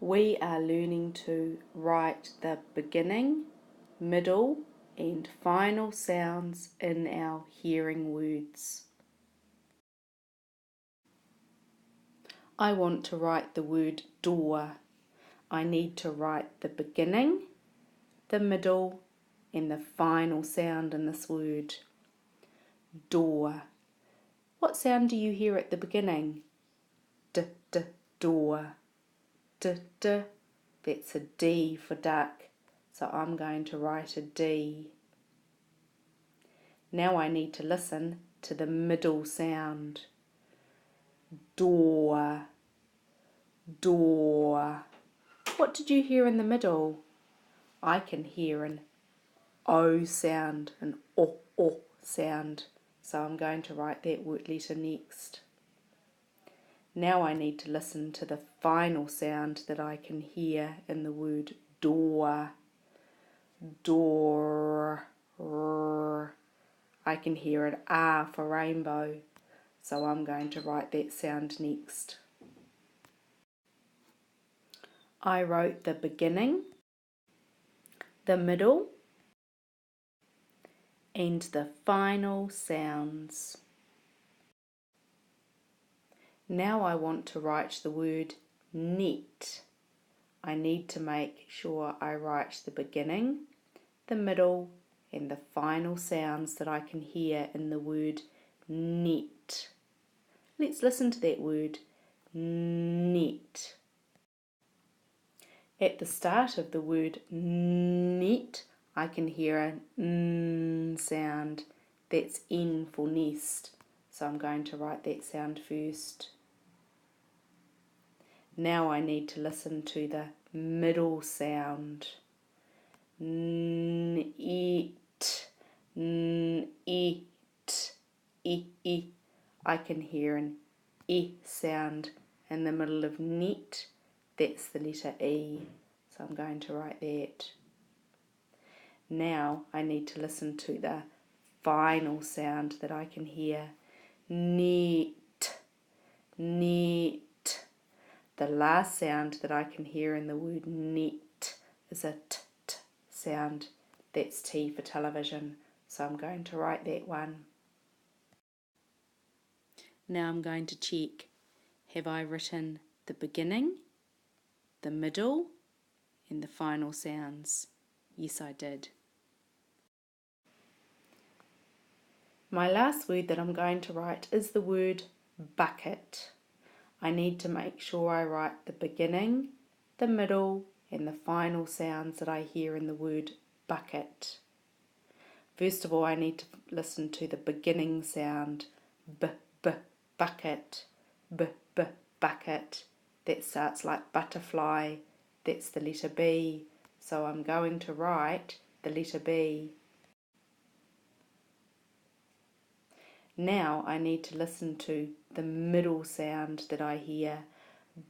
We are learning to write the beginning, middle, and final sounds in our hearing words. I want to write the word door. I need to write the beginning, the middle, and the final sound in this word. Door. What sound do you hear at the beginning? D, d, door. D, d. That's a D for duck. So I'm going to write a D. Now I need to listen to the middle sound. Door. Door. What did you hear in the middle? I can hear an O sound, an O sound. So I'm going to write that word letter next. Now I need to listen to the final sound that I can hear in the word door. Door. I can hear an R for rainbow. So I'm going to write that sound next. I wrote the beginning, the middle, and the final sounds. Now I want to write the word neat. I need to make sure I write the beginning, the middle, and the final sounds that I can hear in the word neat. Let's listen to that word, neat. At the start of the word neat, I can hear an N sound. That's N for nest. So I'm going to write that sound first. Now I need to listen to the middle sound. Neat. Neat. E. I can hear an E sound in the middle of neat. That's the letter E. So I'm going to write that. Now I need to listen to the final sound that I can hear. Neat. Neat. The last sound that I can hear in the word neat is a t sound. That's T for television. So I'm going to write that one. Now I'm going to check. Have I written the beginning, the middle, and the final sounds? Yes, I did. My last word that I'm going to write is the word bucket. I need to make sure I write the beginning, the middle, and the final sounds that I hear in the word bucket. First of all, I need to listen to the beginning sound, bucket, bucket. That starts like butterfly. That's the letter B. So I'm going to write the letter B. Now I need to listen to the middle sound that I hear,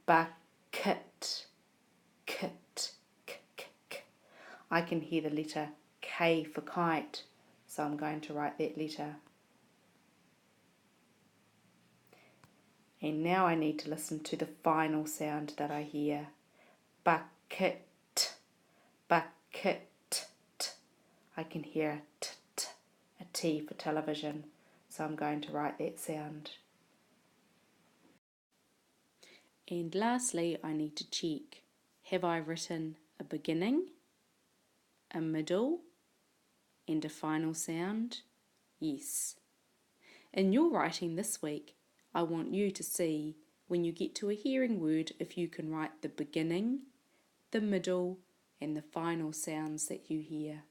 bucket, k. I can hear the letter K for kite, so I'm going to write that letter. And now I need to listen to the final sound that I hear, bucket. I can hear a T for television, so I'm going to write that sound. And lastly, I need to check, have I written a beginning, a middle, and a final sound? Yes. In your writing this week, I want you to see when you get to a hearing word if you can write the beginning, the middle, and the final sounds that you hear.